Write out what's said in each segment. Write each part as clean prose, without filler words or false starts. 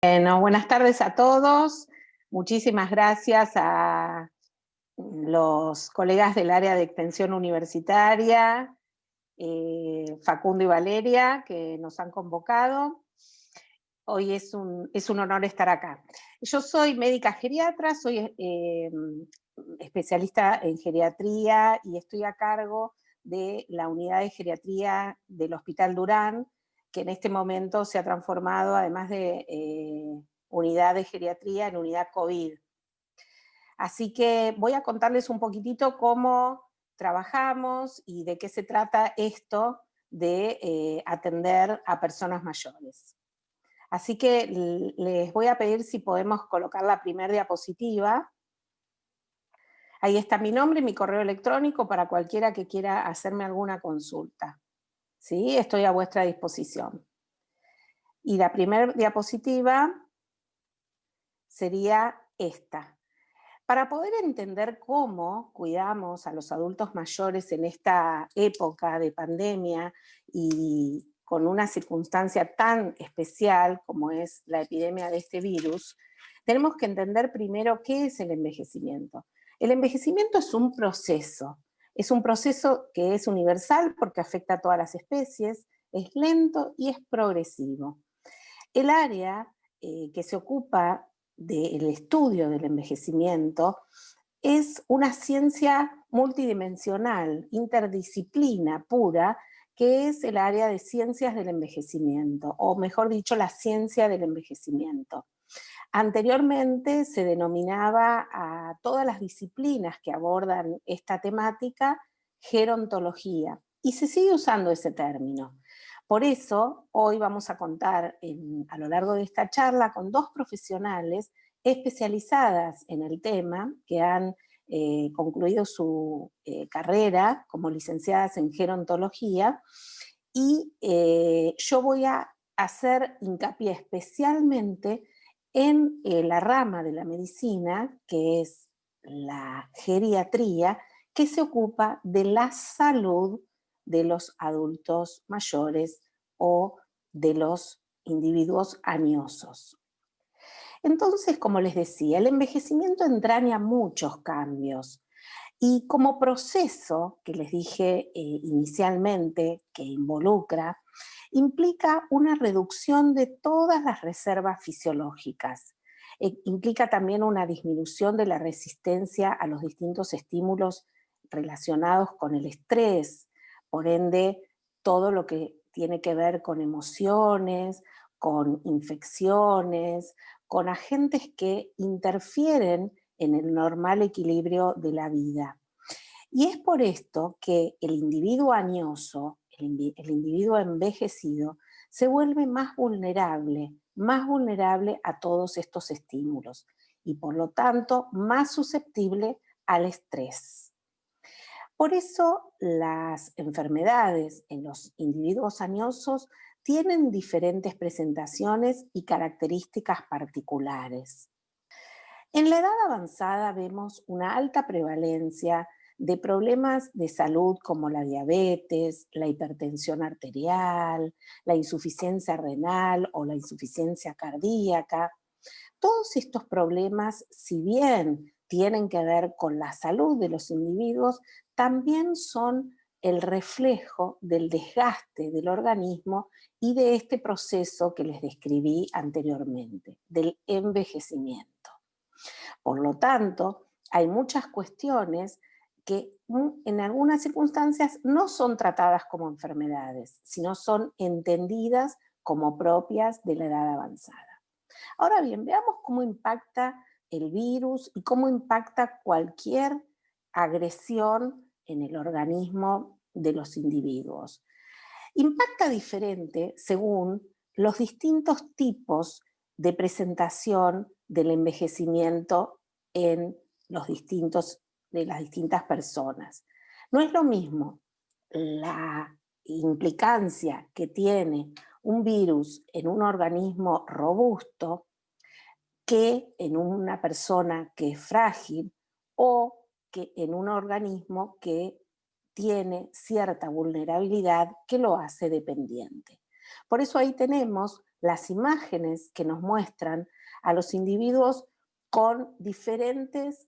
Bueno, buenas tardes a todos. Muchísimas gracias a los colegas del área de extensión universitaria, Facundo y Valeria, que nos han convocado. Hoy es un honor estar acá. Yo soy médica geriatra, soy especialista en geriatría y estoy a cargo de la unidad de geriatría del Hospital Durán, que en este momento se ha transformado, además de unidad de geriatría, en unidad COVID. Así que voy a contarles un poquitito cómo trabajamos y de qué se trata esto de atender a personas mayores. Así que les voy a pedir si podemos colocar la primera diapositiva. Ahí está mi nombre y mi correo electrónico para cualquiera que quiera hacerme alguna consulta. ¿Sí? Estoy a vuestra disposición. Y la primera diapositiva sería esta. Para poder entender cómo cuidamos a los adultos mayores en esta época de pandemia y con una circunstancia tan especial como es la epidemia de este virus, tenemos que entender primero qué es el envejecimiento. El envejecimiento es un proceso que es universal porque afecta a todas las especies, es lento y es progresivo. El área que se ocupa del estudio del envejecimiento es una ciencia multidimensional, interdisciplina pura, que es el área de ciencias del envejecimiento, o mejor dicho, la ciencia del envejecimiento. Anteriormente se denominaba a todas las disciplinas que abordan esta temática gerontología, y se sigue usando ese término. Por eso, hoy vamos a contar a lo largo de esta charla con dos profesionales especializadas en el tema, que han concluido su carrera como licenciadas en gerontología, y yo voy a hacer hincapié especialmente en la rama de la medicina, que es la geriatría, que se ocupa de la salud de los adultos mayores o de los individuos añosos. Entonces, como les decía, el envejecimiento entraña muchos cambios y como proceso, que les dije inicialmente, que implica una reducción de todas las reservas fisiológicas. Implica también una disminución de la resistencia a los distintos estímulos relacionados con el estrés, por ende, todo lo que tiene que ver con emociones, con infecciones, con agentes que interfieren en el normal equilibrio de la vida. Y es por esto que el individuo añoso, el individuo envejecido, se vuelve más vulnerable a todos estos estímulos y por lo tanto más susceptible al estrés. Por eso las enfermedades en los individuos añosos tienen diferentes presentaciones y características particulares. En la edad avanzada vemos una alta prevalencia de problemas de salud como la diabetes, la hipertensión arterial, la insuficiencia renal o la insuficiencia cardíaca. Todos estos problemas, si bien tienen que ver con la salud de los individuos, también son el reflejo del desgaste del organismo y de este proceso que les describí anteriormente, del envejecimiento. Por lo tanto, hay muchas cuestiones que en algunas circunstancias no son tratadas como enfermedades, sino son entendidas como propias de la edad avanzada. Ahora bien, veamos cómo impacta el virus y cómo impacta cualquier agresión en el organismo de los individuos. Impacta diferente según los distintos tipos de presentación del envejecimiento en de las distintas personas. No es lo mismo la implicancia que tiene un virus en un organismo robusto que en una persona que es frágil o que en un organismo que tiene cierta vulnerabilidad que lo hace dependiente. Por eso ahí tenemos las imágenes que nos muestran a los individuos con diferentes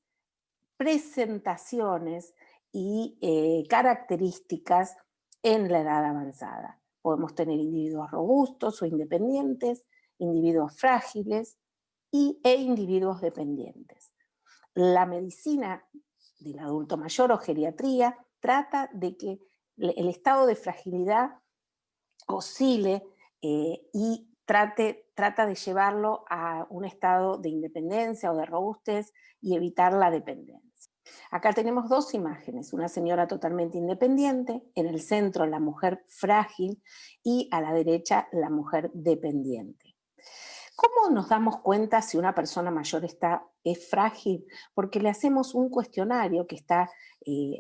presentaciones y características en la edad avanzada. Podemos tener individuos robustos o independientes, individuos frágiles e individuos dependientes. La medicina del adulto mayor o geriatría trata de que el estado de fragilidad oscile y trata de llevarlo a un estado de independencia o de robustez y evitar la dependencia. Acá tenemos dos imágenes, una señora totalmente independiente, en el centro la mujer frágil y a la derecha la mujer dependiente. ¿Cómo nos damos cuenta si una persona mayor es frágil? Porque le hacemos un cuestionario que está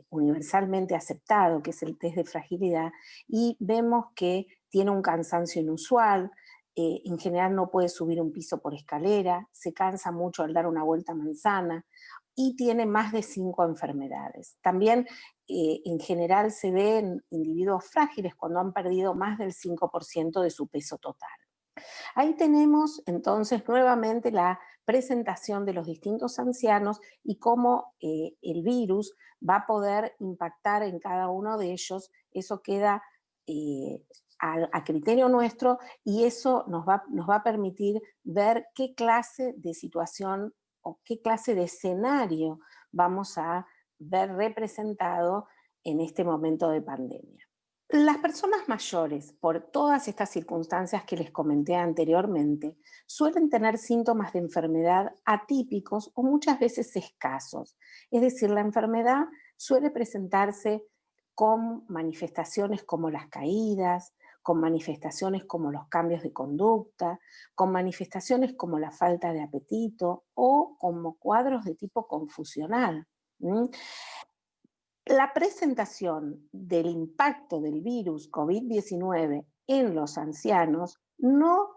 universalmente aceptado, que es el test de fragilidad, y vemos que tiene un cansancio inusual, en general no puede subir un piso por escalera, se cansa mucho al dar una vuelta a manzana y tiene más de 5 enfermedades. También en general se ve en individuos frágiles cuando han perdido más del 5% de su peso total. Ahí tenemos entonces nuevamente la presentación de los distintos ancianos y cómo el virus va a poder impactar en cada uno de ellos. Eso queda a criterio nuestro y eso nos va a permitir ver qué clase de situación o qué clase de escenario vamos a ver representado en este momento de pandemia. Las personas mayores, por todas estas circunstancias que les comenté anteriormente, suelen tener síntomas de enfermedad atípicos o muchas veces escasos. Es decir, la enfermedad suele presentarse con manifestaciones como las caídas, con manifestaciones como los cambios de conducta, con manifestaciones como la falta de apetito o como cuadros de tipo confusional. La presentación del impacto del virus COVID-19 en los ancianos no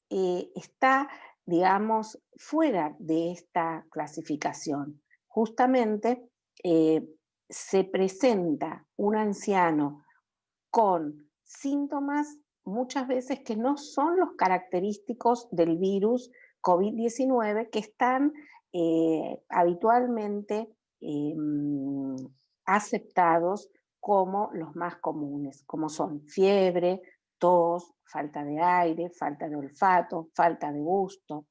está, digamos, fuera de esta clasificación. Justamente se presenta un anciano con síntomas muchas veces que no son los característicos del virus COVID-19 que están habitualmente aceptados como los más comunes, como son fiebre, tos, falta de aire, falta de olfato, falta de gusto.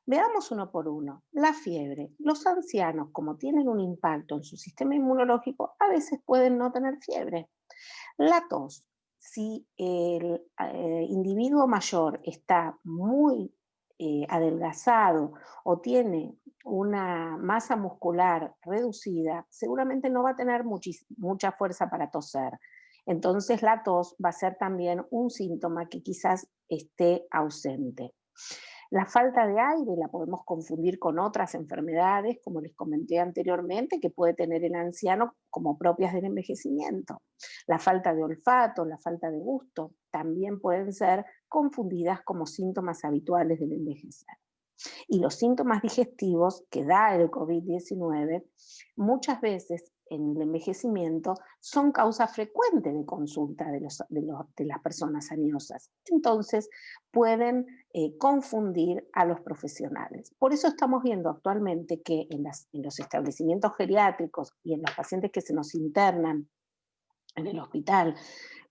Veamos uno por uno. La fiebre. Los ancianos, como tienen un impacto en su sistema inmunológico, a veces pueden no tener fiebre. La tos. Si el individuo mayor está muy adelgazado o tiene una masa muscular reducida, seguramente no va a tener mucha fuerza para toser. Entonces la tos va a ser también un síntoma que quizás esté ausente. La falta de aire la podemos confundir con otras enfermedades, como les comenté anteriormente, que puede tener el anciano como propias del envejecimiento. La falta de olfato, la falta de gusto, también pueden ser confundidas como síntomas habituales del envejecer. Y los síntomas digestivos que da el COVID-19 muchas veces en el envejecimiento son causa frecuente de consulta de las personas añosas. Entonces pueden confundir a los profesionales. Por eso estamos viendo actualmente que en los establecimientos geriátricos y en los pacientes que se nos internan en el hospital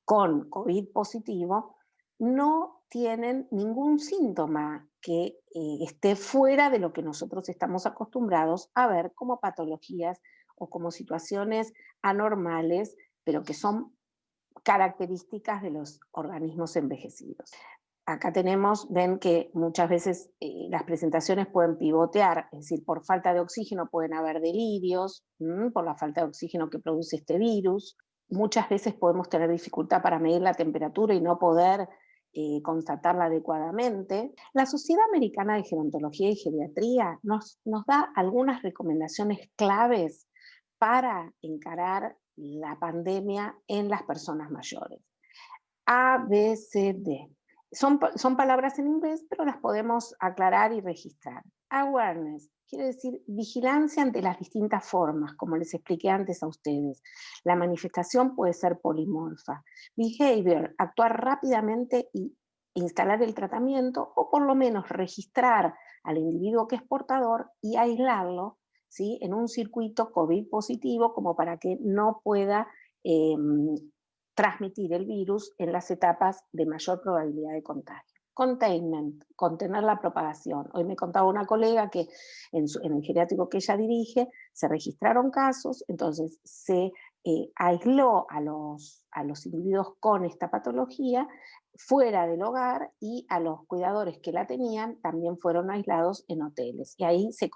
con COVID positivo, no tienen ningún síntoma que esté fuera de lo que nosotros estamos acostumbrados a ver como patologías o como situaciones anormales, pero que son características de los organismos envejecidos. Acá ven que muchas veces las presentaciones pueden pivotear, es decir, por falta de oxígeno pueden haber delirios, por la falta de oxígeno que produce este virus. Muchas veces podemos tener dificultad para medir la temperatura y no poder constatarla adecuadamente. La Sociedad Americana de Gerontología y Geriatría nos da algunas recomendaciones claves para encarar la pandemia en las personas mayores. A, B, C, D. Son palabras en inglés, pero las podemos aclarar y registrar. Awareness quiere decir vigilancia ante las distintas formas, como les expliqué antes a ustedes. La manifestación puede ser polimorfa. Behavior, actuar rápidamente y instalar el tratamiento o por lo menos registrar al individuo que es portador y aislarlo, ¿sí?, en un circuito COVID positivo como para que no pueda transmitir el virus en las etapas de mayor probabilidad de contagio. Containment, contener la propagación. Hoy me contaba una colega que en el geriátrico que ella dirige se registraron casos, entonces se aisló a los individuos con esta patología fuera del hogar y a los cuidadores que la tenían también fueron aislados en hoteles. Y ahí se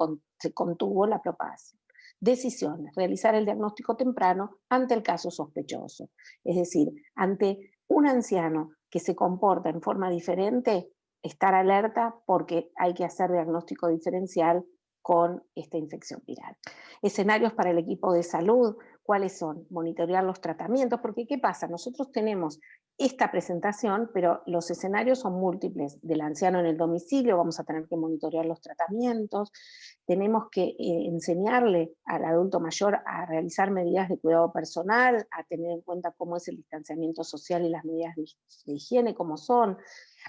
contuvo la propagación. Decisiones, realizar el diagnóstico temprano ante el caso sospechoso. Es decir, ante un anciano que se comporta en forma diferente, estar alerta porque hay que hacer diagnóstico diferencial con esta infección viral. Escenarios para el equipo de salud, ¿cuáles son? Monitorear los tratamientos, porque ¿qué pasa? Nosotros tenemos esta presentación, pero los escenarios son múltiples. Del anciano en el domicilio vamos a tener que monitorear los tratamientos, tenemos que enseñarle al adulto mayor a realizar medidas de cuidado personal, a tener en cuenta cómo es el distanciamiento social y las medidas de higiene, cómo son,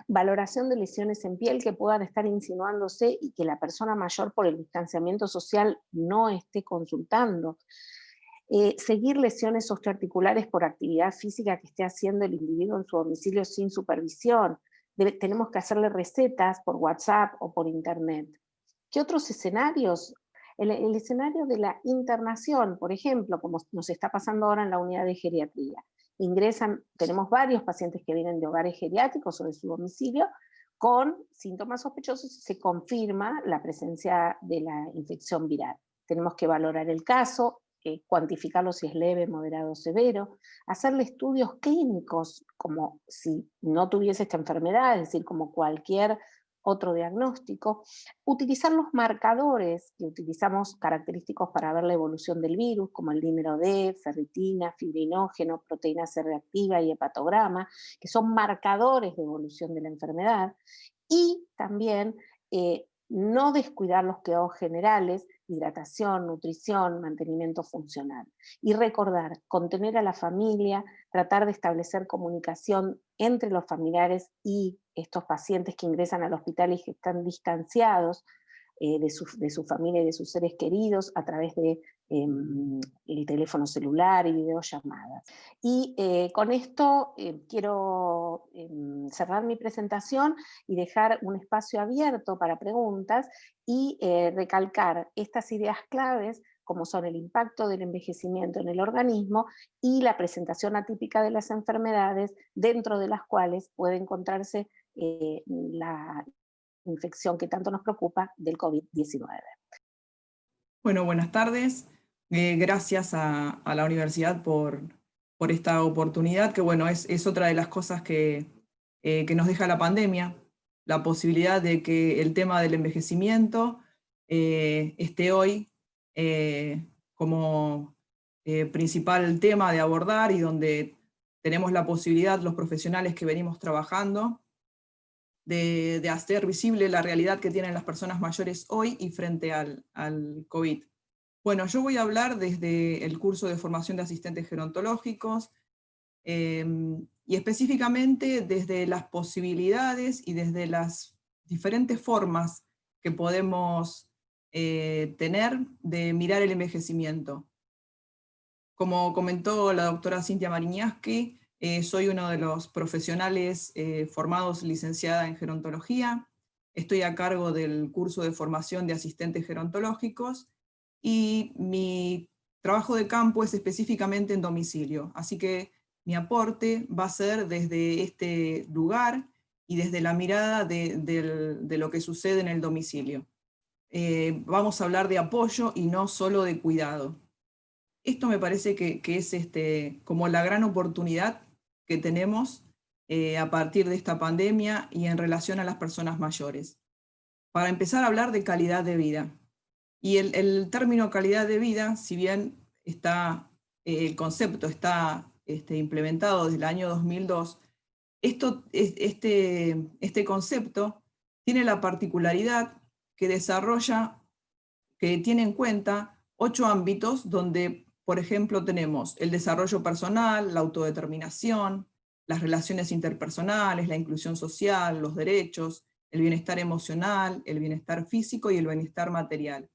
valoración de lesiones en piel que puedan estar insinuándose y que la persona mayor por el distanciamiento social no esté consultando. Seguir lesiones osteoarticulares por actividad física que esté haciendo el individuo en su domicilio sin supervisión. Tenemos que hacerle recetas por WhatsApp o por internet. ¿Qué otros escenarios? El escenario de la internación, por ejemplo, como nos está pasando ahora en la unidad de geriatría. Tenemos varios pacientes que vienen de hogares geriátricos o de su domicilio con síntomas sospechosos y se confirma la presencia de la infección viral. Tenemos que valorar el caso, cuantificarlo si es leve, moderado o severo, hacerle estudios clínicos como si no tuviese esta enfermedad, es decir, como cualquier otro diagnóstico, utilizar los marcadores que utilizamos característicos para ver la evolución del virus, como el dímero D, ferritina, fibrinógeno, proteína C reactiva y hepatograma, que son marcadores de evolución de la enfermedad, y también no descuidar los cuidados generales, hidratación, nutrición, mantenimiento funcional. Y recordar, contener a la familia, tratar de establecer comunicación entre los familiares y estos pacientes que ingresan al hospital y que están distanciados de su familia y de sus seres queridos a través de el teléfono celular y videollamadas. Y con esto quiero cerrar mi presentación y dejar un espacio abierto para preguntas y recalcar estas ideas claves como son el impacto del envejecimiento en el organismo y la presentación atípica de las enfermedades, dentro de las cuales puede encontrarse la infección que tanto nos preocupa del COVID-19. Bueno, buenas tardes. Gracias a la universidad por esta oportunidad, que bueno, es otra de las cosas que nos deja la pandemia, la posibilidad de que el tema del envejecimiento esté hoy como principal tema de abordar y donde tenemos la posibilidad, los profesionales que venimos trabajando, de hacer visible la realidad que tienen las personas mayores hoy y frente al COVID. Bueno, yo voy a hablar desde el curso de formación de asistentes gerontológicos y específicamente desde las posibilidades y desde las diferentes formas que podemos tener de mirar el envejecimiento. Como comentó la doctora Cintia Mariñaski, soy uno de los profesionales formados licenciada en gerontología, estoy a cargo del curso de formación de asistentes gerontológicos y mi trabajo de campo es específicamente en domicilio, así que mi aporte va a ser desde este lugar y desde la mirada de lo que sucede en el domicilio. Vamos a hablar de apoyo y no solo de cuidado. Esto me parece que es como la gran oportunidad que tenemos a partir de esta pandemia y en relación a las personas mayores. Para empezar a hablar de calidad de vida. Y el término calidad de vida, si bien el concepto está implementado desde el año 2002, este concepto tiene la particularidad que tiene en cuenta 8 ámbitos donde, por ejemplo, tenemos el desarrollo personal, la autodeterminación, las relaciones interpersonales, la inclusión social, los derechos, el bienestar emocional, el bienestar físico y el bienestar material,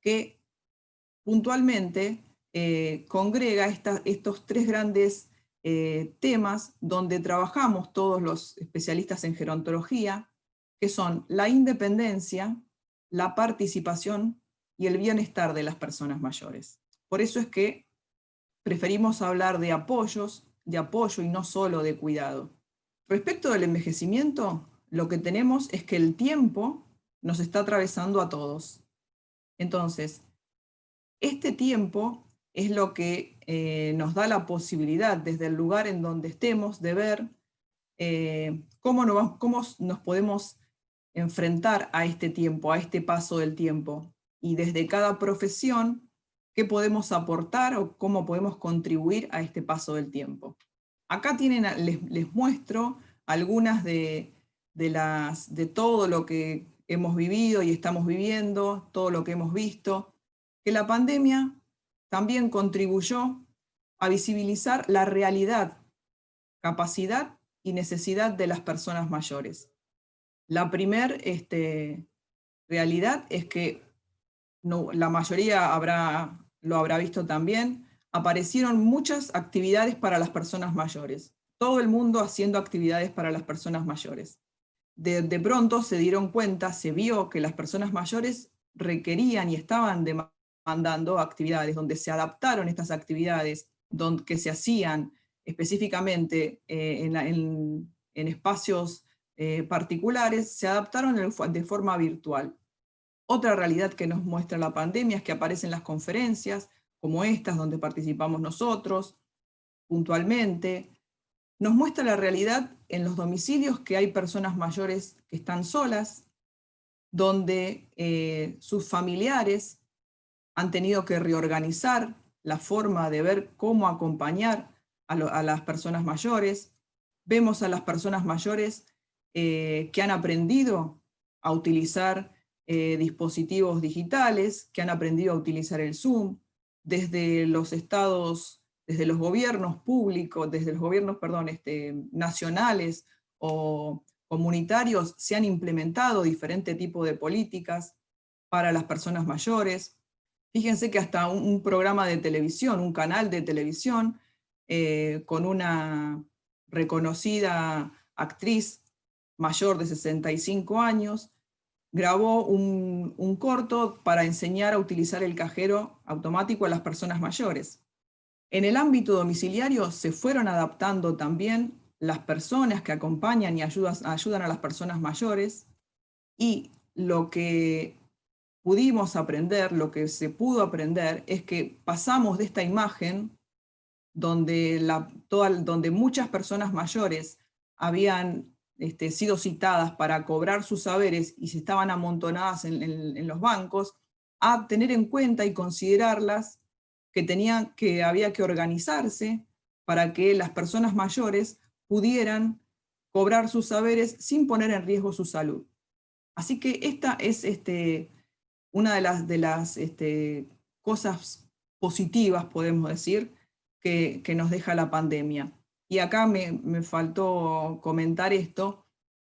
que puntualmente congrega estos tres grandes temas donde trabajamos todos los especialistas en gerontología, que son la independencia, la participación y el bienestar de las personas mayores. Por eso es que preferimos hablar de apoyo y no solo de cuidado. Respecto del envejecimiento, lo que tenemos es que el tiempo nos está atravesando a todos. Entonces, este tiempo es lo que nos da la posibilidad, desde el lugar en donde estemos, de ver cómo nos podemos enfrentar a este tiempo, a este paso del tiempo. Y desde cada profesión, qué podemos aportar o cómo podemos contribuir a este paso del tiempo. Acá les muestro algunas de todo lo que hemos vivido y estamos viviendo, todo lo que hemos visto, que la pandemia también contribuyó a visibilizar la realidad, capacidad y necesidad de las personas mayores. La primera realidad es que la mayoría lo habrá visto también, aparecieron muchas actividades para las personas mayores. Todo el mundo haciendo actividades para las personas mayores. De pronto se dieron cuenta, se vio que las personas mayores requerían y estaban demandando actividades, donde se adaptaron estas actividades, que se hacían específicamente en espacios particulares, se adaptaron de forma virtual. Otra realidad que nos muestra la pandemia es que aparecen las conferencias, como estas, donde participamos nosotros, puntualmente. Nos muestra la realidad en los domicilios, que hay personas mayores que están solas, donde sus familiares han tenido que reorganizar la forma de ver cómo acompañar a las personas mayores. Vemos a las personas mayores que han aprendido a utilizar dispositivos digitales, que han aprendido a utilizar el Zoom, desde los estados, desde los gobiernos públicos, desde los gobiernos, nacionales o comunitarios, se han implementado diferentes tipos de políticas para las personas mayores. Fíjense que hasta un programa de televisión, un canal de televisión, con una reconocida actriz mayor de 65 años, grabó un corto para enseñar a utilizar el cajero automático a las personas mayores. En el ámbito domiciliario se fueron adaptando también las personas que acompañan y ayudan a las personas mayores, y lo que pudimos aprender, lo que se pudo aprender, es que pasamos de esta imagen donde muchas personas mayores habían sido citadas para cobrar sus saberes y se estaban amontonadas en los bancos, a tener en cuenta y considerarlas que había que organizarse para que las personas mayores pudieran cobrar sus saberes sin poner en riesgo su salud. Así que esta es una de las cosas positivas, podemos decir, que nos deja la pandemia. Y acá me faltó comentar esto,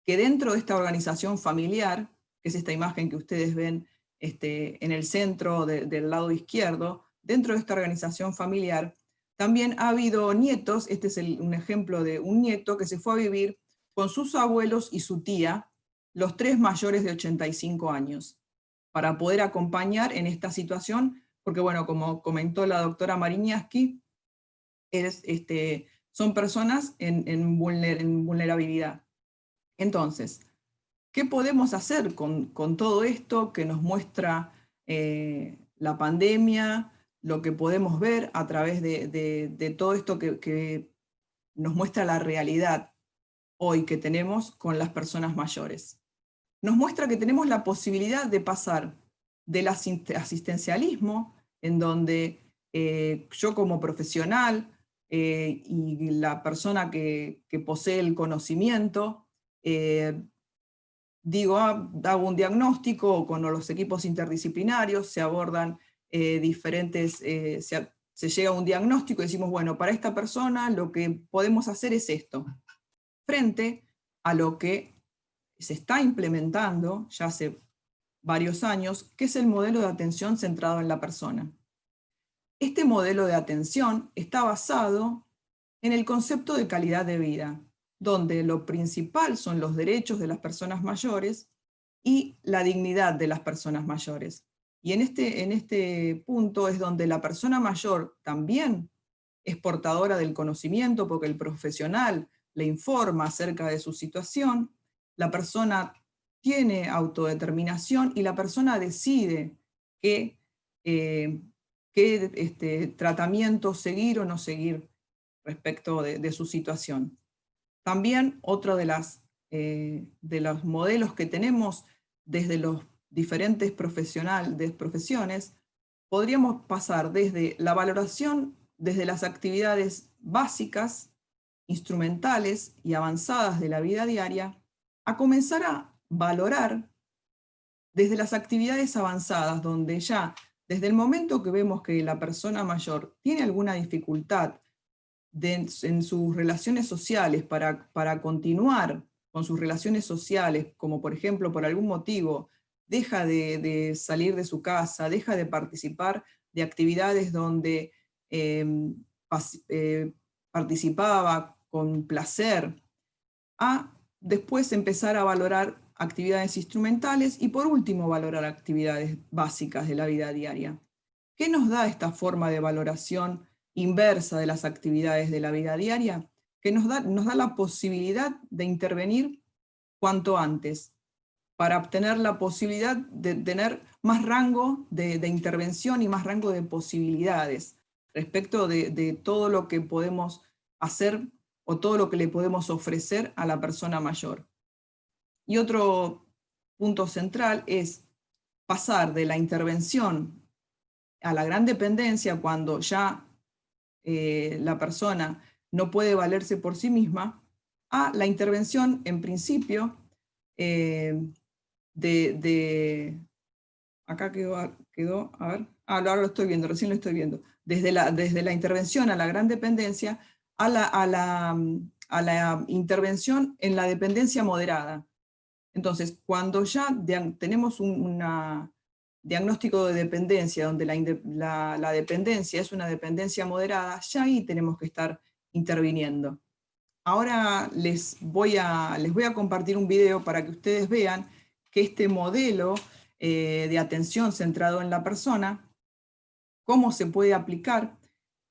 que dentro de esta organización familiar, que es esta imagen que ustedes ven en el centro del lado izquierdo, dentro de esta organización familiar, también ha habido nietos. Este es un ejemplo de un nieto que se fue a vivir con sus abuelos y su tía, los tres mayores de 85 años, para poder acompañar en esta situación, porque bueno, como comentó la doctora Mariñaski, son personas en vulnerabilidad. Entonces, ¿qué podemos hacer con todo esto que nos muestra la pandemia, lo que podemos ver a través de todo esto que nos muestra la realidad hoy que tenemos con las personas mayores? Nos muestra que tenemos la posibilidad de pasar del asistencialismo, en donde yo como profesional y la persona que posee el conocimiento, hago un diagnóstico con los equipos interdisciplinarios, se abordan se se llega a un diagnóstico y decimos, bueno, para esta persona lo que podemos hacer es esto, frente a lo que se está implementando ya hace varios años, que es el modelo de atención centrado en la persona. Este modelo de atención está basado en el concepto de calidad de vida, donde lo principal son los derechos de las personas mayores y la dignidad de las personas mayores. Y en este punto es donde la persona mayor también es portadora del conocimiento, porque el profesional le informa acerca de su situación, la persona tiene autodeterminación y la persona decide qué tratamiento seguir o no seguir respecto de su situación. También otro de los modelos que tenemos desde los diferentes profesiones, podríamos pasar desde la valoración, desde las actividades básicas, instrumentales y avanzadas de la vida diaria, a comenzar a valorar desde las actividades avanzadas, donde ya desde el momento que vemos que la persona mayor tiene alguna dificultad en sus relaciones sociales para continuar con sus relaciones sociales, como por ejemplo por algún motivo deja de salir de su casa, deja de participar de actividades donde participaba con placer, a después empezar a valorar actividades instrumentales y por último valorar actividades básicas de la vida diaria. ¿Qué nos da esta forma de valoración inversa de las actividades de la vida diaria? Que nos da la posibilidad de intervenir cuanto antes, para obtener la posibilidad de tener más rango de intervención y más rango de posibilidades respecto de todo lo que podemos hacer o todo lo que le podemos ofrecer a la persona mayor. Y otro punto central es pasar de la intervención a la gran dependencia cuando ya la persona no puede valerse por sí misma, a la intervención en principio acá quedó, a ver, ahora lo estoy viendo, recién lo estoy viendo, desde la intervención a la gran dependencia, a la intervención en la dependencia moderada. Entonces, cuando ya tenemos un diagnóstico de dependencia, donde la dependencia es una dependencia moderada, ya ahí tenemos que estar interviniendo. Ahora les voy a compartir un video para que ustedes vean que este modelo de atención centrado en la persona, cómo se puede aplicar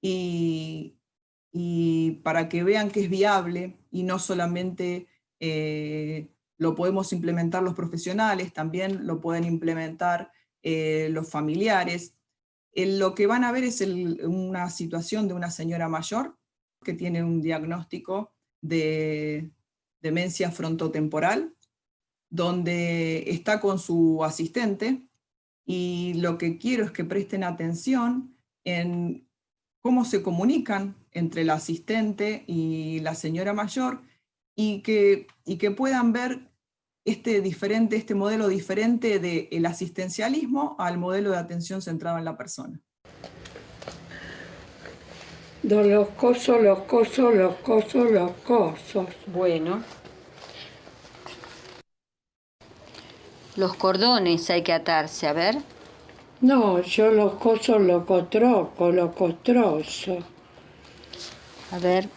y para que vean que es viable y no solamente lo podemos implementar los profesionales, también lo pueden implementar los familiares. Lo que van a ver es una situación de una señora mayor que tiene un diagnóstico de demencia frontotemporal, donde está con su asistente, y lo que quiero es que presten atención en cómo se comunican entre el asistente y la señora mayor, y que puedan ver este modelo diferente del asistencialismo al modelo de atención centrado en la persona. Los cosos. Bueno. Los cordones hay que atarse, a ver. No, yo los cosos los costrozo. A ver.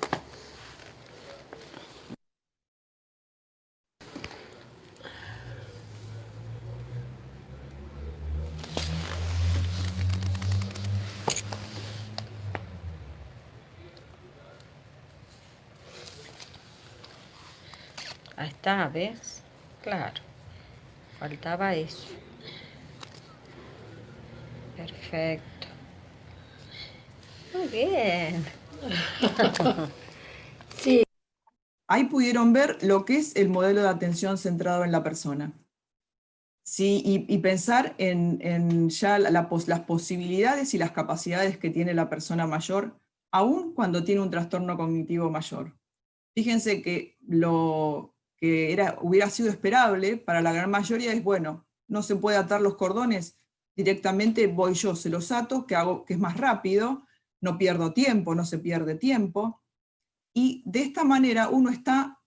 Ahí está, ¿ves? Claro. Faltaba eso. Perfecto. Muy bien. Sí. Ahí pudieron ver lo que es el modelo de atención centrado en la persona. Sí, y pensar en ya las posibilidades y las capacidades que tiene la persona mayor, aún cuando tiene un trastorno cognitivo mayor. Fíjense que lo que hubiera sido esperable para la gran mayoría es, bueno, no se puede atar los cordones, directamente voy yo, se los ato, que es más rápido, no pierdo tiempo, no se pierde tiempo, y de esta manera uno está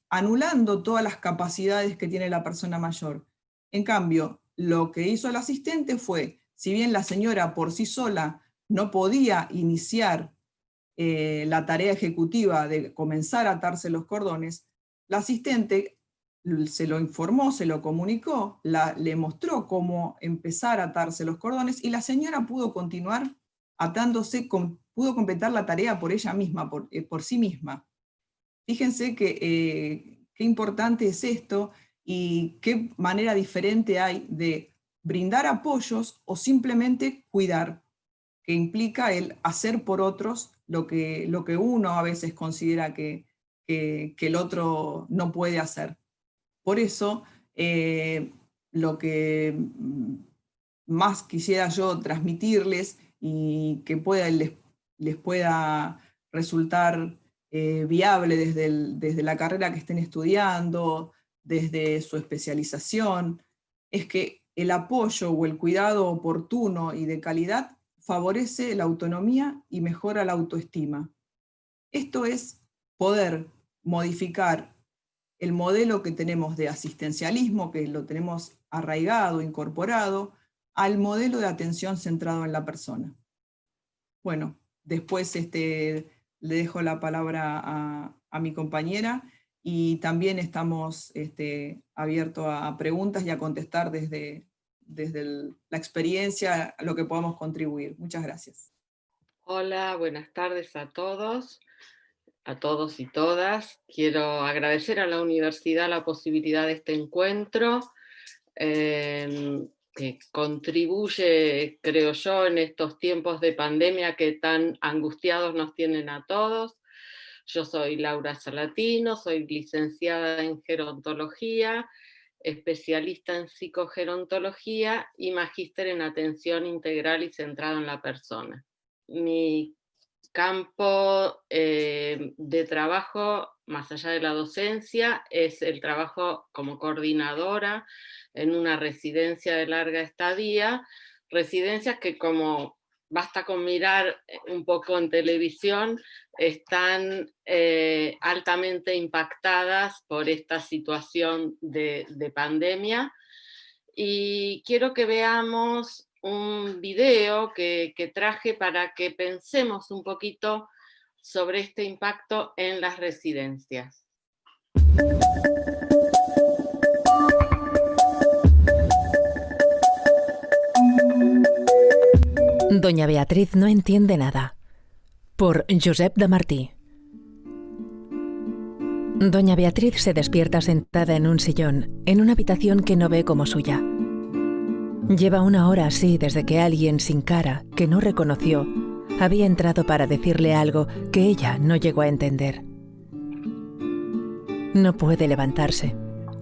anulando todas las capacidades que tiene la persona mayor. En cambio, lo que hizo el asistente fue, si bien la señora por sí sola no podía iniciar la tarea ejecutiva de comenzar a atarse los cordones, la asistente se lo informó, se lo comunicó, le mostró cómo empezar a atarse los cordones, y la señora pudo continuar atándose, pudo completar la tarea por ella misma, por sí misma. Fíjense qué importante es esto y qué manera diferente hay de brindar apoyos o simplemente cuidar, que implica el hacer por otros lo que uno a veces considera que el otro no puede hacer. Por eso, lo que más quisiera yo transmitirles y que les pueda resultar viable desde la carrera que estén estudiando, desde su especialización, es que el apoyo o el cuidado oportuno y de calidad favorece la autonomía y mejora la autoestima. Esto es poder modificar el modelo que tenemos de asistencialismo, que lo tenemos arraigado, incorporado, al modelo de atención centrado en la persona. Bueno, después le dejo la palabra a mi compañera, y también estamos abiertos a preguntas y a contestar desde la experiencia a lo que podamos contribuir. Muchas gracias. Hola, buenas tardes a todos y todas. Quiero agradecer a la universidad la posibilidad de este encuentro, que contribuye, creo yo, en estos tiempos de pandemia que tan angustiados nos tienen a todos. Yo soy Laura Salatino, soy licenciada en gerontología, especialista en psicogerontología y magíster en atención integral y centrada en la persona. Mi campo de trabajo, más allá de la docencia, es el trabajo como coordinadora en una residencia de larga estadía, residencias que, como basta con mirar un poco en televisión, están altamente impactadas por esta situación de pandemia. Y quiero que veamos un video que traje para que pensemos un poquito sobre este impacto en las residencias. Doña Beatriz no entiende nada. Por Josep de Martí. Doña Beatriz se despierta sentada en un sillón, en una habitación que no ve como suya. Lleva una hora así desde que alguien sin cara, que no reconoció, había entrado para decirle algo que ella no llegó a entender. No puede levantarse.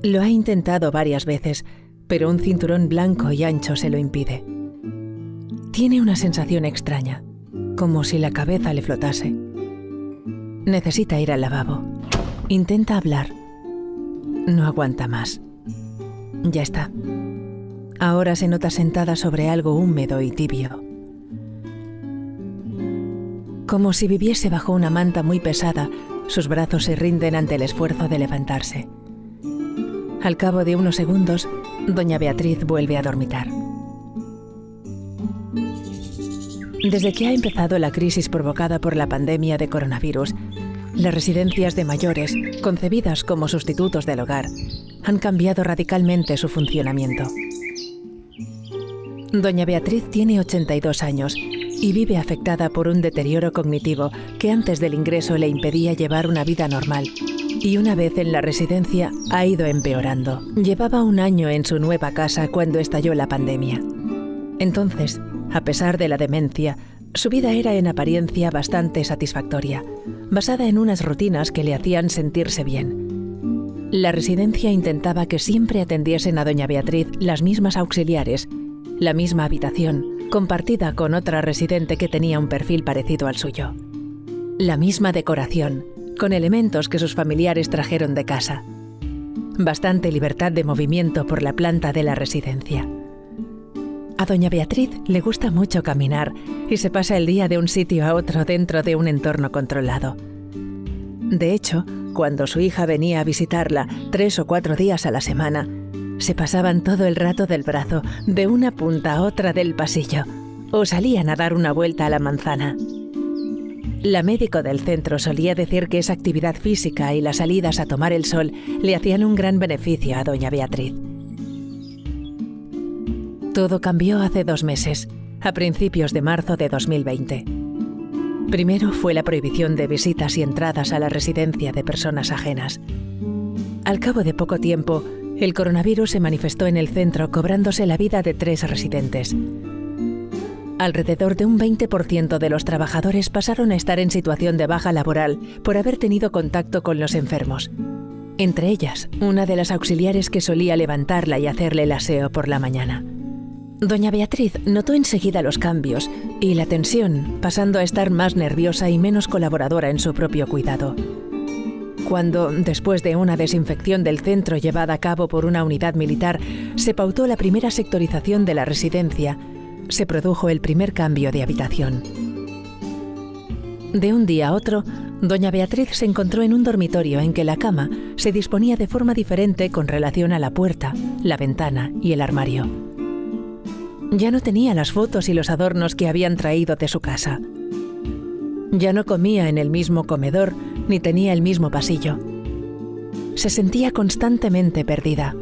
Lo ha intentado varias veces, pero un cinturón blanco y ancho se lo impide. Tiene una sensación extraña, como si la cabeza le flotase. Necesita ir al lavabo. Intenta hablar. No aguanta más. Ya está. Ahora se nota sentada sobre algo húmedo y tibio. Como si viviese bajo una manta muy pesada, sus brazos se rinden ante el esfuerzo de levantarse. Al cabo de unos segundos, doña Beatriz vuelve a dormitar. Desde que ha empezado la crisis provocada por la pandemia de coronavirus, las residencias de mayores, concebidas como sustitutos del hogar, han cambiado radicalmente su funcionamiento. Doña Beatriz tiene 82 años y vive afectada por un deterioro cognitivo que antes del ingreso le impedía llevar una vida normal, y una vez en la residencia ha ido empeorando. Llevaba un año en su nueva casa cuando estalló la pandemia. Entonces, a pesar de la demencia, su vida era en apariencia bastante satisfactoria, basada en unas rutinas que le hacían sentirse bien. La residencia intentaba que siempre atendiesen a doña Beatriz las mismas auxiliares, la misma habitación, compartida con otra residente que tenía un perfil parecido al suyo. La misma decoración, con elementos que sus familiares trajeron de casa. Bastante libertad de movimiento por la planta de la residencia. A doña Beatriz le gusta mucho caminar y se pasa el día de un sitio a otro dentro de un entorno controlado. De hecho, cuando su hija venía a visitarla 3 o 4 días a la semana, se pasaban todo el rato del brazo, de una punta a otra del pasillo, o salían a dar una vuelta a la manzana. La médico del centro solía decir que esa actividad física y las salidas a tomar el sol le hacían un gran beneficio a doña Beatriz. Todo cambió hace 2 meses, a principios de marzo de 2020. Primero fue la prohibición de visitas y entradas a la residencia de personas ajenas. Al cabo de poco tiempo, el coronavirus se manifestó en el centro cobrándose la vida de 3 residentes. Alrededor de un 20% de los trabajadores pasaron a estar en situación de baja laboral por haber tenido contacto con los enfermos. Entre ellas, una de las auxiliares que solía levantarla y hacerle el aseo por la mañana. Doña Beatriz notó enseguida los cambios y la tensión, pasando a estar más nerviosa y menos colaboradora en su propio cuidado. Cuando, después de una desinfección del centro llevada a cabo por una unidad militar, se pautó la primera sectorización de la residencia, se produjo el primer cambio de habitación. De un día a otro, doña Beatriz se encontró en un dormitorio en que la cama se disponía de forma diferente con relación a la puerta, la ventana y el armario. Ya no tenía las fotos y los adornos que habían traído de su casa. Ya no comía en el mismo comedor ni tenía el mismo pasillo. Se sentía constantemente perdida.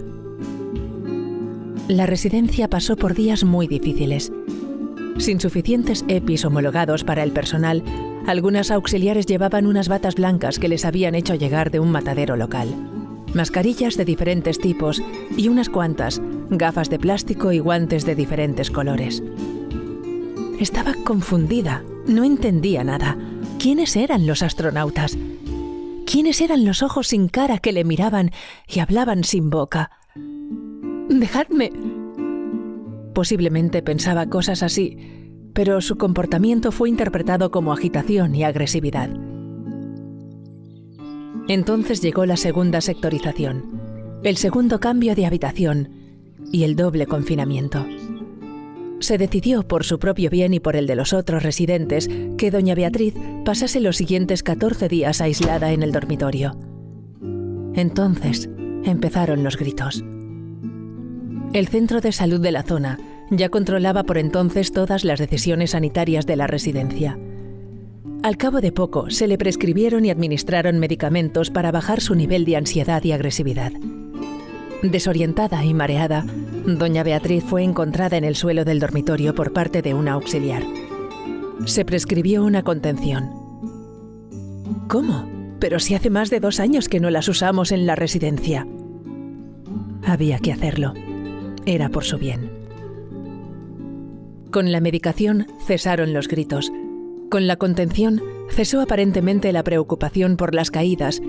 La residencia pasó por días muy difíciles. Sin suficientes EPIs homologados para el personal, algunas auxiliares llevaban unas batas blancas que les habían hecho llegar de un matadero local, mascarillas de diferentes tipos y unas cuantas gafas de plástico y guantes de diferentes colores. Estaba confundida, no entendía nada. ¿Quiénes eran los astronautas? ¿Quiénes eran los ojos sin cara que le miraban y hablaban sin boca? ¡Dejadme! Posiblemente pensaba cosas así, pero su comportamiento fue interpretado como agitación y agresividad. Entonces llegó la segunda sectorización, el segundo cambio de habitación y el doble confinamiento. Se decidió, por su propio bien y por el de los otros residentes, que doña Beatriz pasase los siguientes 14 días aislada en el dormitorio. Entonces empezaron los gritos. El centro de salud de la zona ya controlaba por entonces todas las decisiones sanitarias de la residencia. Al cabo de poco, se le prescribieron y administraron medicamentos para bajar su nivel de ansiedad y agresividad. Desorientada y mareada, doña Beatriz fue encontrada en el suelo del dormitorio por parte de una auxiliar. Se prescribió una contención. ¿Cómo? Pero si hace más de 2 años que no las usamos en la residencia. Había que hacerlo. Era por su bien. Con la medicación cesaron los gritos. Con la contención cesó aparentemente la preocupación por las caídas,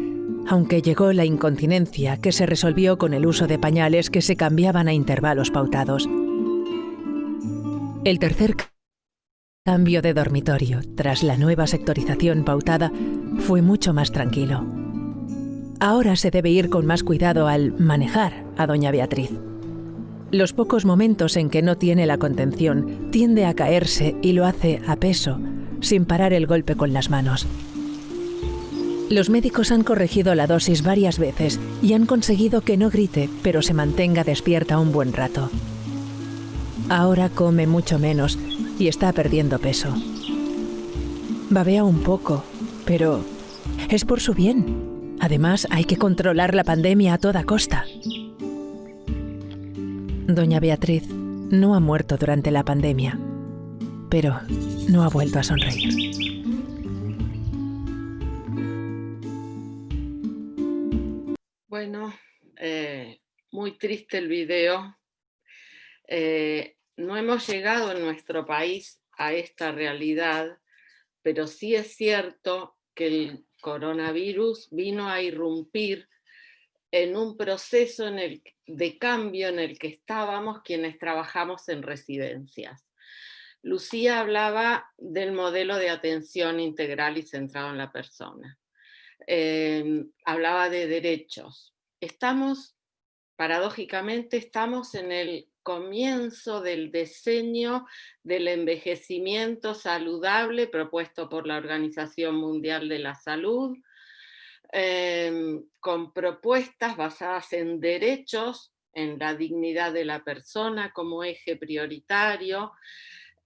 aunque llegó la incontinencia, que se resolvió con el uso de pañales que se cambiaban a intervalos pautados. El tercer cambio de dormitorio, tras la nueva sectorización pautada, fue mucho más tranquilo. Ahora se debe ir con más cuidado al manejar a doña Beatriz. Los pocos momentos en que no tiene la contención, tiende a caerse y lo hace a peso, sin parar el golpe con las manos. Los médicos han corregido la dosis varias veces y han conseguido que no grite, pero se mantenga despierta un buen rato. Ahora come mucho menos y está perdiendo peso. Babea un poco, pero es por su bien. Además, hay que controlar la pandemia a toda costa. Doña Beatriz no ha muerto durante la pandemia, pero no ha vuelto a sonreír. Bueno, muy triste el video. No hemos llegado en nuestro país a esta realidad, pero sí es cierto que el coronavirus vino a irrumpir en un proceso de cambio en el que estábamos quienes trabajamos en residencias. Lucía hablaba del modelo de atención integral y centrado en la persona. Hablaba de derechos. Paradójicamente, estamos en el comienzo del diseño del envejecimiento saludable propuesto por la Organización Mundial de la Salud, con propuestas basadas en derechos, en la dignidad de la persona como eje prioritario,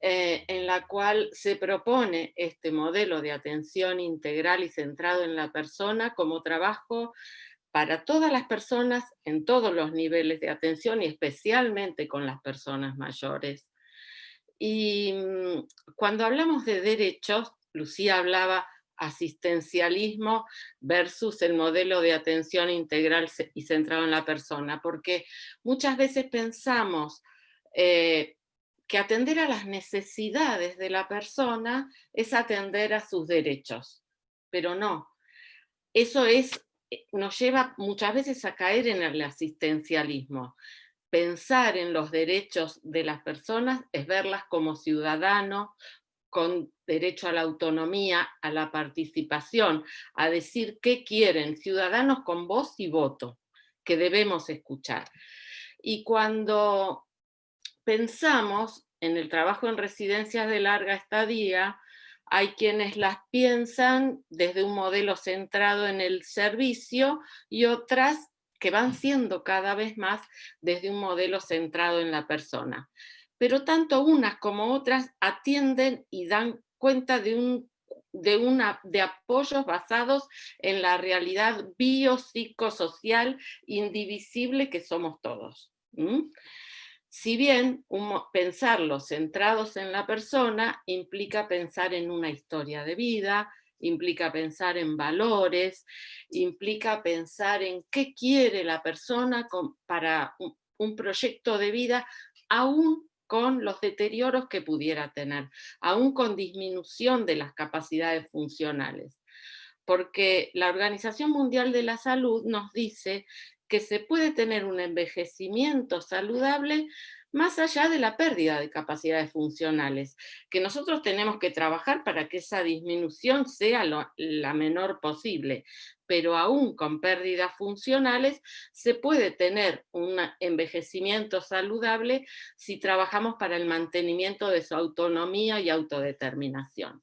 en la cual se propone este modelo de atención integral y centrado en la persona como trabajo para todas las personas en todos los niveles de atención y especialmente con las personas mayores. Y cuando hablamos de derechos, Lucía hablaba asistencialismo versus el modelo de atención integral y centrado en la persona, porque muchas veces pensamos que atender a las necesidades de la persona es atender a sus derechos, pero no. Eso nos lleva muchas veces a caer en el asistencialismo. Pensar en los derechos de las personas es verlas como ciudadanos, con derecho a la autonomía, a la participación, a decir qué quieren, ciudadanos con voz y voto, que debemos escuchar. Y cuando pensamos en el trabajo en residencias de larga estadía, hay quienes las piensan desde un modelo centrado en el servicio y otras que van siendo cada vez más desde un modelo centrado en la persona. Pero tanto unas como otras atienden y dan cuenta de apoyos basados en la realidad biopsicosocial indivisible que somos todos. Si bien pensarlos centrados en la persona implica pensar en una historia de vida, implica pensar en valores, implica pensar en qué quiere la persona para un proyecto de vida, aún con los deterioros que pudiera tener, aún con disminución de las capacidades funcionales. Porque la Organización Mundial de la Salud nos dice que se puede tener un envejecimiento saludable más allá de la pérdida de capacidades funcionales, que nosotros tenemos que trabajar para que esa disminución sea la menor posible, pero aún con pérdidas funcionales se puede tener un envejecimiento saludable si trabajamos para el mantenimiento de su autonomía y autodeterminación.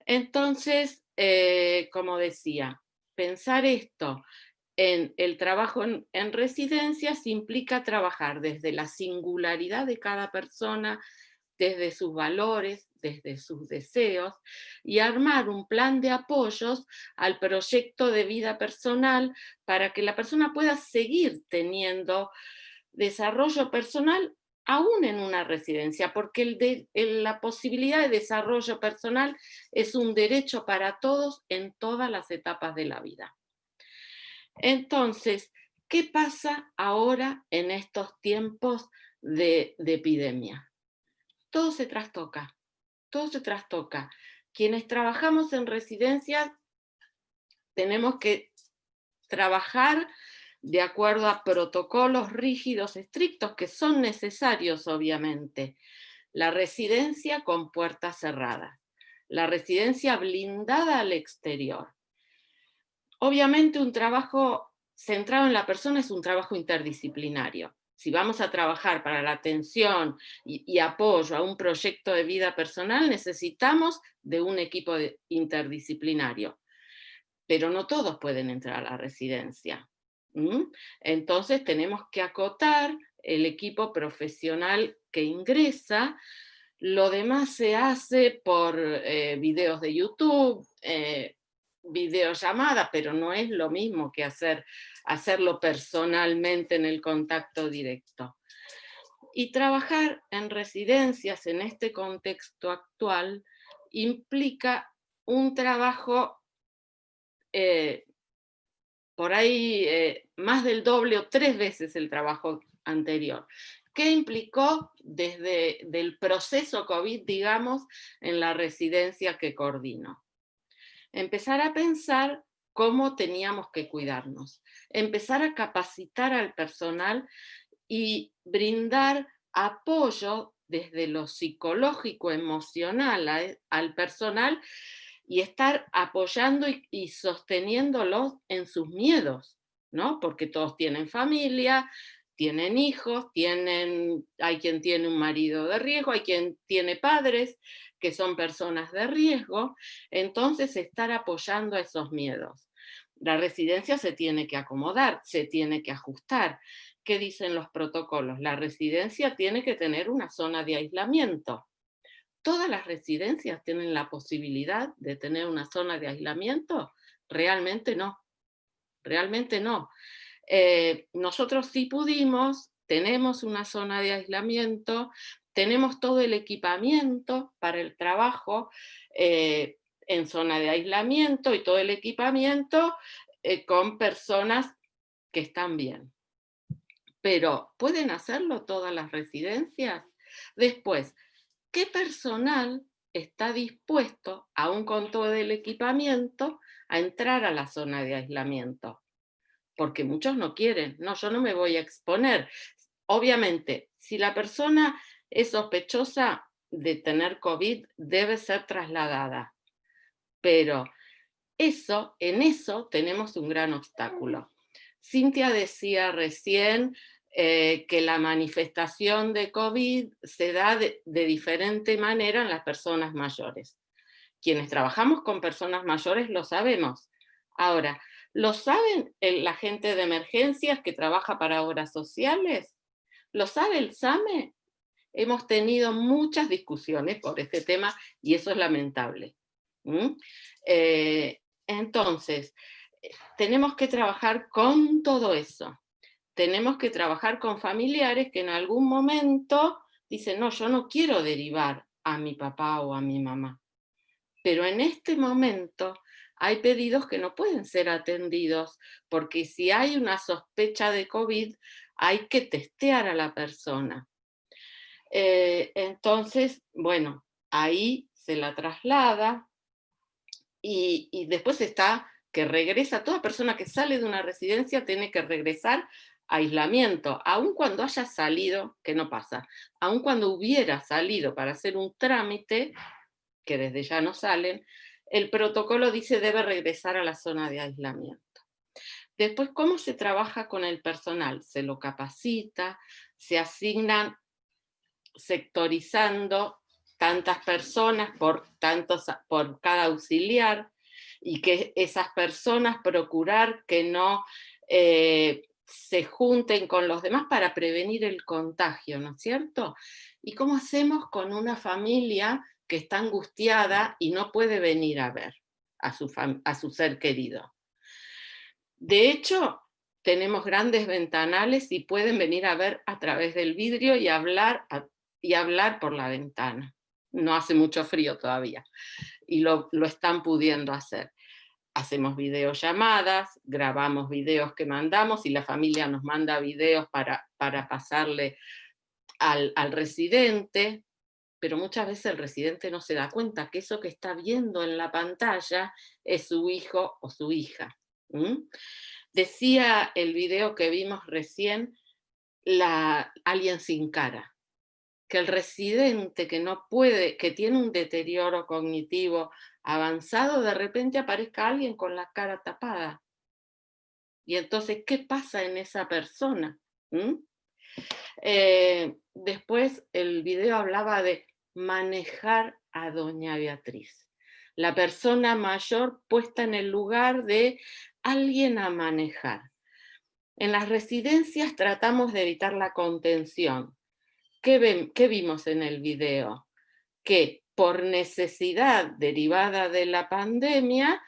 Entonces, como decía, pensar esto en el trabajo en residencias implica trabajar desde la singularidad de cada persona, desde sus valores, desde sus deseos, y armar un plan de apoyos al proyecto de vida personal para que la persona pueda seguir teniendo desarrollo personal aún en una residencia, porque la posibilidad de desarrollo personal es un derecho para todos en todas las etapas de la vida. Entonces, ¿qué pasa ahora en estos tiempos de epidemia? Todo se trastoca, todo se trastoca. Quienes trabajamos en residencias tenemos que trabajar de acuerdo a protocolos rígidos, estrictos, que son necesarios, obviamente. La residencia con puertas cerradas, la residencia blindada al exterior. Obviamente un trabajo centrado en la persona es un trabajo interdisciplinario. Si vamos a trabajar para la atención y apoyo a un proyecto de vida personal, necesitamos de un equipo interdisciplinario. Pero no todos pueden entrar a la residencia. Entonces tenemos que acotar el equipo profesional que ingresa. Lo demás se hace por videos de YouTube, videollamada, pero no es lo mismo que hacerlo personalmente en el contacto directo. Y trabajar en residencias en este contexto actual implica un trabajo por ahí más del doble o 3 veces el trabajo anterior. ¿Qué implicó desde el proceso COVID, digamos, en la residencia que coordino? Empezar a pensar cómo teníamos que cuidarnos, empezar a capacitar al personal y brindar apoyo desde lo psicológico, emocional al personal y estar apoyando y sosteniéndolos en sus miedos, ¿no? Porque todos tienen familia, tienen hijos, hay quien tiene un marido de riesgo, hay quien tiene padres que son personas de riesgo, entonces estar apoyando a esos miedos. La residencia se tiene que acomodar, se tiene que ajustar. ¿Qué dicen los protocolos? La residencia tiene que tener una zona de aislamiento. ¿Todas las residencias tienen la posibilidad de tener una zona de aislamiento? Realmente no, realmente no. Nosotros sí pudimos, tenemos una zona de aislamiento, tenemos todo el equipamiento para el trabajo en zona de aislamiento y todo el equipamiento con personas que están bien. Pero, ¿pueden hacerlo todas las residencias? Después, ¿qué personal está dispuesto, aún con todo el equipamiento, a entrar a la zona de aislamiento? Porque muchos no quieren. No, yo no me voy a exponer. Obviamente, si la persona es sospechosa de tener COVID, debe ser trasladada. Pero en eso tenemos un gran obstáculo. Cintia decía recién que la manifestación de COVID se da de diferente manera en las personas mayores. Quienes trabajamos con personas mayores lo sabemos. Ahora, ¿lo saben la gente de emergencias que trabaja para obras sociales? ¿Lo sabe el SAME? Hemos tenido muchas discusiones por este tema y eso es lamentable. Entonces, tenemos que trabajar con todo eso. Tenemos que trabajar con familiares que en algún momento dicen, no, yo no quiero derivar a mi papá o a mi mamá. Pero en este momento hay pedidos que no pueden ser atendidos, porque si hay una sospecha de COVID, hay que testear a la persona. Entonces, bueno, ahí se la traslada y después está que regresa, toda persona que sale de una residencia tiene que regresar a aislamiento, aun cuando haya salido, que no pasa, aun cuando hubiera salido para hacer un trámite, que desde ya no salen, el protocolo dice debe regresar a la zona de aislamiento. Después, ¿cómo se trabaja con el personal? Se lo capacita, se asignan sectorizando tantas personas por cada auxiliar, y que esas personas procurar que no se junten con los demás para prevenir el contagio, ¿no es cierto? ¿Y cómo hacemos con una familia que está angustiada y no puede venir a ver a su ser querido? De hecho, tenemos grandes ventanales y pueden venir a ver a través del vidrio y hablar por la ventana. No hace mucho frío todavía y lo están pudiendo hacer. Hacemos videollamadas, grabamos videos que mandamos y la familia nos manda videos para pasarle al residente, pero muchas veces el residente no se da cuenta que eso que está viendo en la pantalla es su hijo o su hija. Decía el video que vimos recién, alguien sin cara, que el residente que no puede, que tiene un deterioro cognitivo avanzado, de repente aparezca alguien con la cara tapada. Y entonces, ¿qué pasa en esa persona? Después el video hablaba de manejar a doña Beatriz. La persona mayor puesta en el lugar de alguien a manejar. En las residencias tratamos de evitar la contención. ¿Qué vimos en el video? Que por necesidad derivada de la pandemia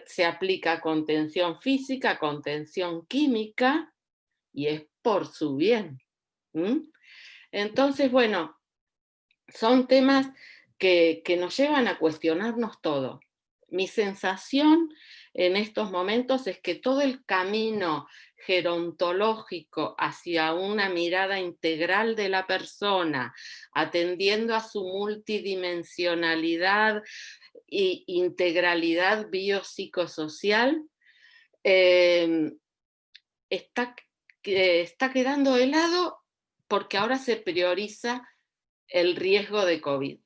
se aplica contención física, contención química, y es por su bien. Entonces, bueno, son temas que nos llevan a cuestionarnos todo. Mi sensación en estos momentos es que todo el camino gerontológico hacia una mirada integral de la persona, atendiendo a su multidimensionalidad e integralidad biopsicosocial, está quedando de lado porque ahora se prioriza el riesgo de COVID.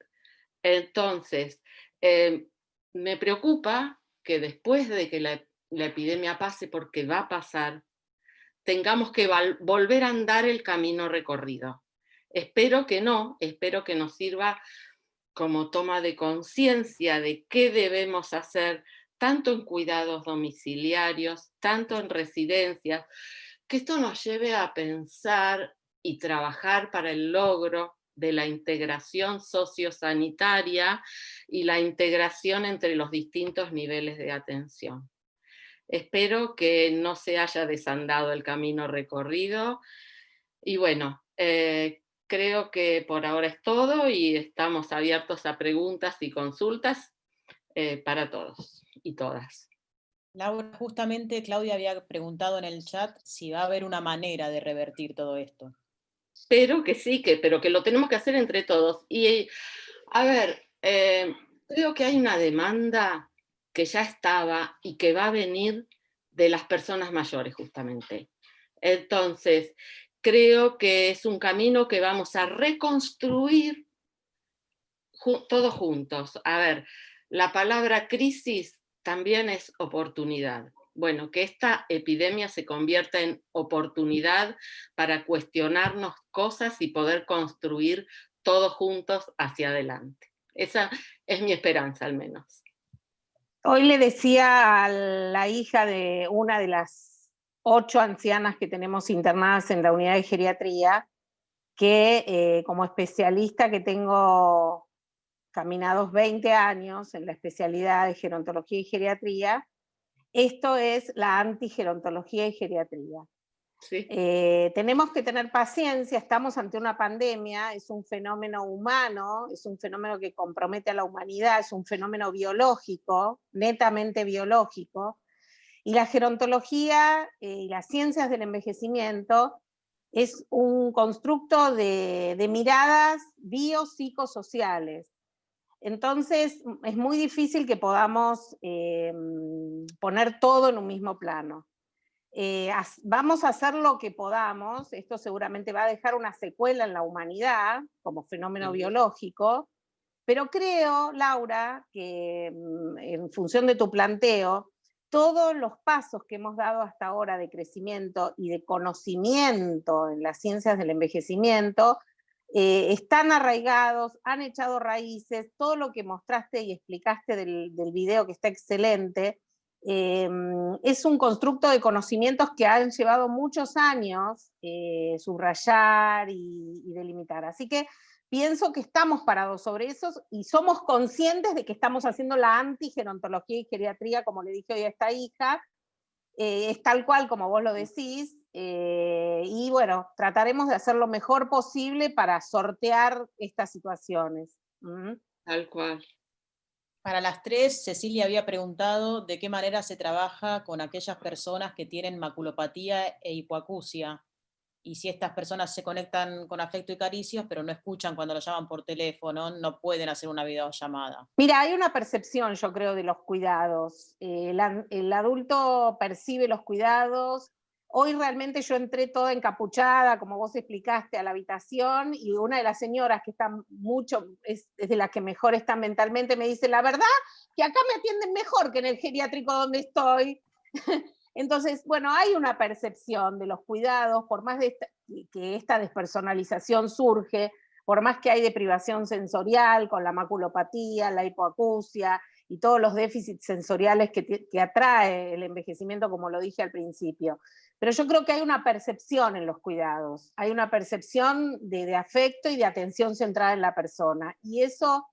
Entonces, me preocupa que después de que la epidemia pase, porque va a pasar, tengamos que volver a andar el camino recorrido. Espero que no, espero que nos sirva como toma de conciencia de qué debemos hacer, tanto en cuidados domiciliarios, tanto en residencias, que esto nos lleve a pensar y trabajar para el logro de la integración sociosanitaria y la integración entre los distintos niveles de atención. Espero que no se haya desandado el camino recorrido y bueno, creo que por ahora es todo y estamos abiertos a preguntas y consultas para todos y todas. Laura, justamente Claudia había preguntado en el chat si va a haber una manera de revertir todo esto. Espero que sí, pero que lo tenemos que hacer entre todos. Y a ver, creo que hay una demanda que ya estaba y que va a venir de las personas mayores justamente. Entonces, creo que es un camino que vamos a reconstruir todos juntos. A ver, la palabra crisis también es oportunidad. Bueno, que esta epidemia se convierta en oportunidad para cuestionarnos cosas y poder construir todos juntos hacia adelante. Esa es mi esperanza, al menos. Hoy le decía a la hija de una de las 8 ancianas que tenemos internadas en la unidad de geriatría, que como especialista que tengo caminados 20 años en la especialidad de gerontología y geriatría, esto es la antigerontología y geriatría. Sí. Tenemos que tener paciencia, estamos ante una pandemia, es un fenómeno humano, es un fenómeno que compromete a la humanidad, es un fenómeno biológico, netamente biológico, y la gerontología y las ciencias del envejecimiento es un constructo de miradas biopsicosociales. Entonces es muy difícil que podamos poner todo en un mismo plano. Vamos a hacer lo que podamos, esto seguramente va a dejar una secuela en la humanidad como fenómeno biológico, pero creo, Laura, que en función de tu planteo, todos los pasos que hemos dado hasta ahora de crecimiento y de conocimiento en las ciencias del envejecimiento están arraigados, han echado raíces, todo lo que mostraste y explicaste del video que está excelente, es un constructo de conocimientos que han llevado muchos años subrayar y delimitar. Así que pienso que estamos parados sobre eso y somos conscientes de que estamos haciendo la antigerontología y geriatría, como le dije hoy a esta hija, es tal cual como vos lo decís, y bueno, trataremos de hacer lo mejor posible para sortear estas situaciones. Tal cual. Para las 3, Cecilia había preguntado de qué manera se trabaja con aquellas personas que tienen maculopatía e hipoacusia, y si estas personas se conectan con afecto y caricias, pero no escuchan cuando lo llaman por teléfono, no pueden hacer una videollamada. Mira, hay una percepción, yo creo, de los cuidados. El adulto percibe los cuidados. Hoy realmente yo entré toda encapuchada, como vos explicaste, a la habitación, y una de las señoras que está es de las que mejor está mentalmente, me dice, la verdad que acá me atienden mejor que en el geriátrico donde estoy. Entonces, bueno, hay una percepción de los cuidados, por más que esta despersonalización surge, por más que hay deprivación sensorial con la maculopatía, la hipoacusia y todos los déficits sensoriales que atrae el envejecimiento, como lo dije al principio. Pero yo creo que hay una percepción en los cuidados, hay una percepción de afecto y de atención centrada en la persona, y eso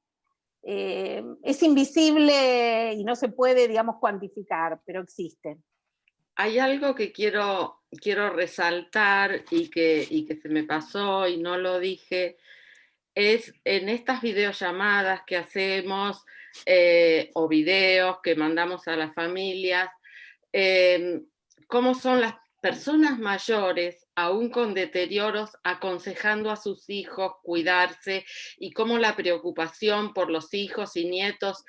es invisible y no se puede, digamos, cuantificar, pero existe. Hay algo que quiero resaltar y que se me pasó y no lo dije, es en estas videollamadas que hacemos o videos que mandamos a las familias, cómo son las personas mayores, aún con deterioros, aconsejando a sus hijos cuidarse, y cómo la preocupación por los hijos y nietos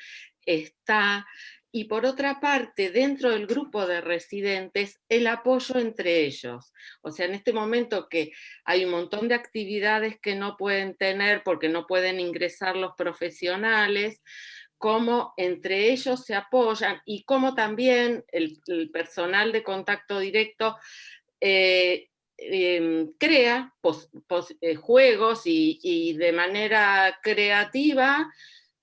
está. Y por otra parte, dentro del grupo de residentes, el apoyo entre ellos. O sea, en este momento que hay un montón de actividades que no pueden tener porque no pueden ingresar los profesionales, cómo entre ellos se apoyan y cómo también el personal de contacto directo crea juegos y de manera creativa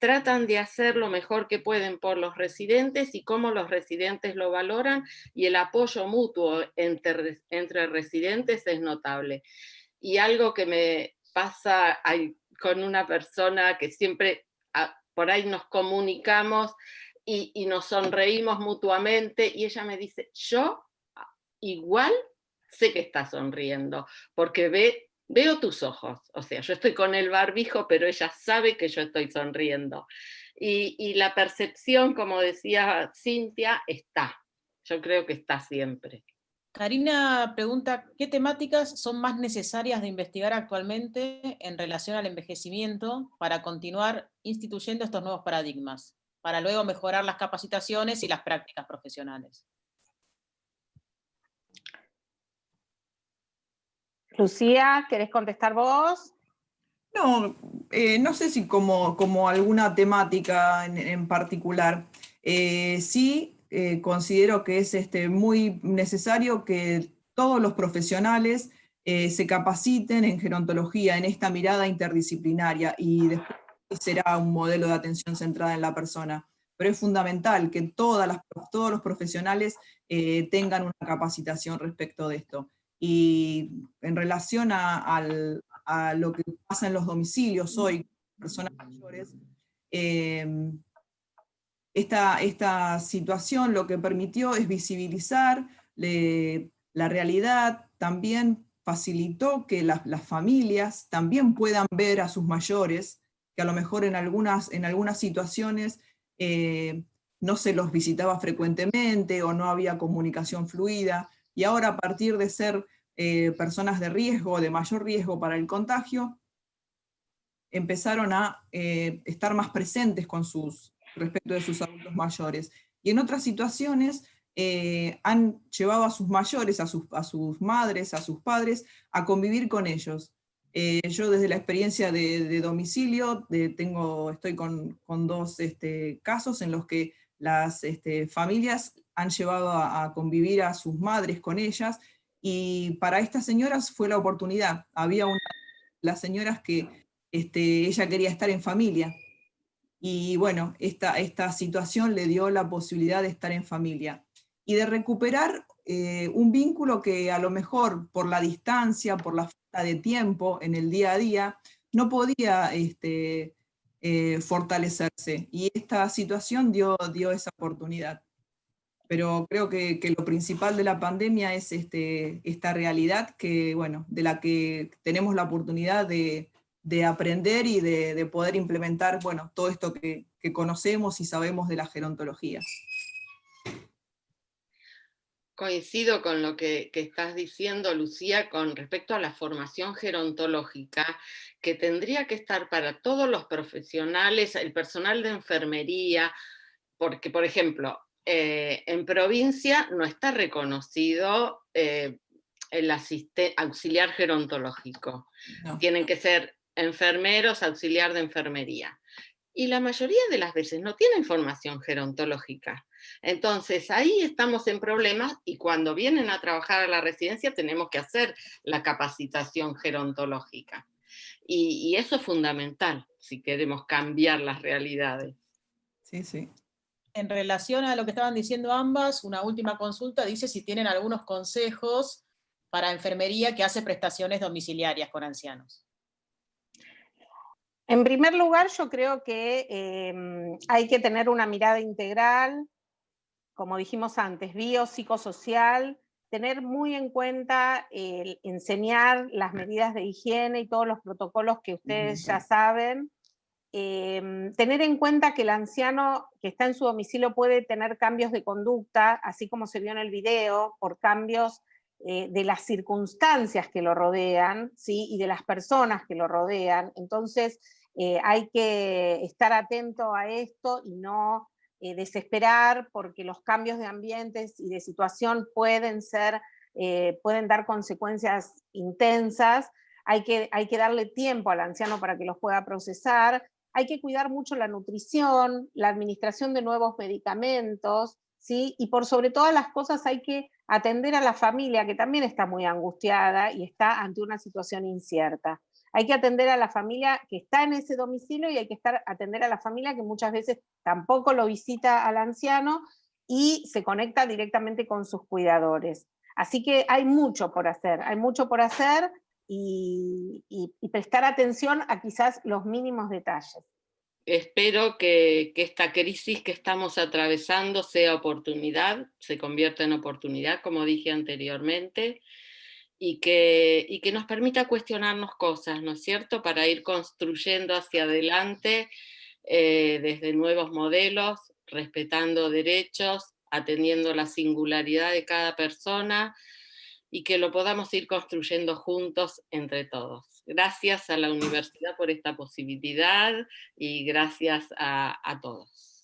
tratan de hacer lo mejor que pueden por los residentes y cómo los residentes lo valoran, y el apoyo mutuo entre residentes es notable. Y algo que me pasa con una persona que siempre por ahí nos comunicamos y nos sonreímos mutuamente, y ella me dice, yo igual sé que está sonriendo, porque veo tus ojos, o sea, yo estoy con el barbijo, pero ella sabe que yo estoy sonriendo. Y la percepción, como decía Cintia, está. Yo creo que está siempre. Karina pregunta, ¿qué temáticas son más necesarias de investigar actualmente en relación al envejecimiento para continuar instituyendo estos nuevos paradigmas, para luego mejorar las capacitaciones y las prácticas profesionales? Lucía, ¿querés contestar vos? No, no sé si como alguna temática en particular. Sí, considero que es muy necesario que todos los profesionales se capaciten en gerontología, en esta mirada interdisciplinaria, y después será un modelo de atención centrada en la persona. Pero es fundamental que todos los profesionales tengan una capacitación respecto de esto. Y en relación a lo que pasa en los domicilios hoy, personas mayores, esta situación lo que permitió es visibilizar la realidad, también facilitó que las familias también puedan ver a sus mayores, que a lo mejor en algunas situaciones no se los visitaba frecuentemente o no había comunicación fluida, y ahora, a partir de ser personas de riesgo, de mayor riesgo para el contagio, empezaron a estar más presentes respecto de sus adultos mayores. Y en otras situaciones han llevado a sus mayores, a sus madres, a sus padres, a convivir con ellos. Yo, desde la experiencia de domicilio, estoy con dos casos en los que las familias han llevado a convivir a sus madres con ellas, y para estas señoras fue la oportunidad. Había las señoras que ella quería estar en familia, y bueno, esta situación le dio la posibilidad de estar en familia y de recuperar un vínculo que a lo mejor por la distancia, por la falta de tiempo en el día a día, no podía fortalecerse, y esta situación dio esa oportunidad. Pero creo que lo principal de la pandemia es esta realidad que, bueno, de la que tenemos la oportunidad de aprender y de poder implementar, bueno, todo esto que conocemos y sabemos de la gerontología. Coincido con lo que estás diciendo, Lucía, con respecto a la formación gerontológica, que tendría que estar para todos los profesionales, el personal de enfermería, porque, por ejemplo, en provincia no está reconocido el auxiliar gerontológico. No. Tienen que ser enfermeros, auxiliar de enfermería. Y la mayoría de las veces no tienen formación gerontológica. Entonces ahí estamos en problemas, y cuando vienen a trabajar a la residencia tenemos que hacer la capacitación gerontológica. Y eso es fundamental si queremos cambiar las realidades. Sí, sí. En relación a lo que estaban diciendo ambas, una última consulta dice si tienen algunos consejos para enfermería que hace prestaciones domiciliarias con ancianos. En primer lugar, yo creo que hay que tener una mirada integral, como dijimos antes, biopsicosocial, tener muy en cuenta enseñar las medidas de higiene y todos los protocolos que ustedes ya saben, tener en cuenta que el anciano que está en su domicilio puede tener cambios de conducta, así como se vio en el video, por cambios de las circunstancias que lo rodean, ¿sí? Y de las personas que lo rodean. Entonces hay que estar atento a esto y no desesperar, porque los cambios de ambientes y de situación pueden dar consecuencias intensas. Hay que darle tiempo al anciano para que los pueda procesar. Hay que cuidar mucho la nutrición, la administración de nuevos medicamentos, ¿sí? Y por sobre todas las cosas hay que atender a la familia, que también está muy angustiada y está ante una situación incierta. Hay que atender a la familia que está en ese domicilio y hay que atender a la familia que muchas veces tampoco lo visita al anciano y se conecta directamente con sus cuidadores. Así que hay mucho por hacer y prestar atención a quizás los mínimos detalles. Espero que esta crisis que estamos atravesando sea oportunidad, se convierta en oportunidad, como dije anteriormente, y que nos permita cuestionarnos cosas, ¿no es cierto?, para ir construyendo hacia adelante desde nuevos modelos, respetando derechos, atendiendo la singularidad de cada persona, y que lo podamos ir construyendo juntos entre todos. Gracias a la universidad por esta posibilidad y gracias a todos.